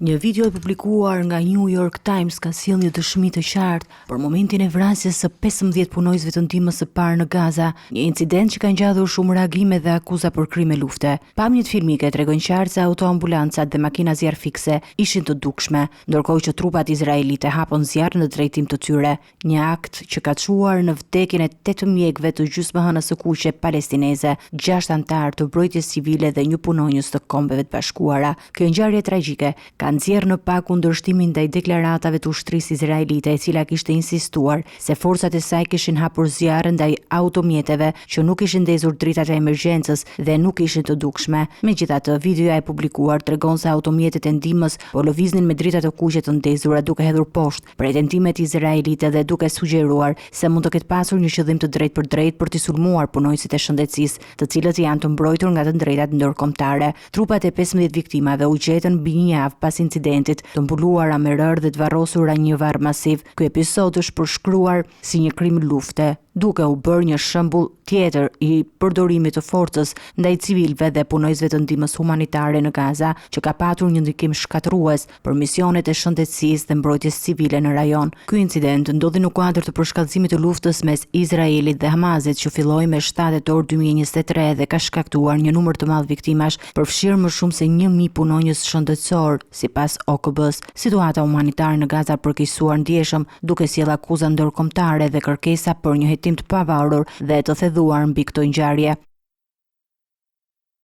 Një video e publikuar nga New York Times ka sjellë një dëshmi të qartë për momentin e vrasjes së 15 punojësve të ndihmës së parë në Gaza, një incident që ka ngjallur shumë reagime dhe akuza për krime lufte. Pamjet filmike tregojnë qartë se autoambulancat dhe makina zjarrfikse ishin të dukshme, ndërkohë që trupat izraelite hapën zjarr në drejtim të tyre, një akt që ka çuar në vdekjen e 8 mjekëve të gjysmëhënës së kuqe palestineze, 6 anëtar të mbrojtjes civile dhe një punonjës të Kombeve të Bashkuara. Kjo ngjarje tragjike ka nxjerrë në pak kundërshtimin ndaj deklaratave të ushtrisë izraelite, e cila kishte insistuar se forcat e saj kishin hapur zjarr ndaj automjeteve që nuk ishin ndezur dritat e emergjencës dhe nuk ishin të dukshme. Megjithatë, videoja e publikuar tregon se automjetet e ndihmës po lëviznin me drita të kuqe të ndezura duke hedhur poshtë pretendimet izraelite dhe duke sugjeruar se mund të ketë pasur një qëllim të drejtë për t'i sulmuar punojësit e shëndetësisë, të cilët janë të mbrojtur nga të drejtat ndërkombëtare. Trupat e 15 viktimave u gjetën mbi një javë pas incidentit, të mbuluara me rërë dhe të varrosura një varr masiv. Ky episod është përshkruar si një krim lufte, duke u bërë një shembull tjetër i përdorimit të forcës ndaj civilëve dhe punojësve të ndihmës humanitare në Gaza, që ka patur një ndikim shkatërrues për misionet e shëndetësisë dhe mbrojtjes civile në rajon. Ky incident ndodhi në kuadër të përshkallëzimit të luftës mes Izraelit dhe Hamasit, që filloi me 7 tetor 2023 dhe ka shkaktuar një numër të madh viktimash, përfshirë më shumë se 1000 punonjës shëndetësor, sipas OKB-s. Situata humanitare në Gaza përkeqësuar ndjeshëm, duke sjellë akuza ndërkombëtare dhe kërkesa për një hetim të pavarur dhe të theduar mbi këtë ngjarje.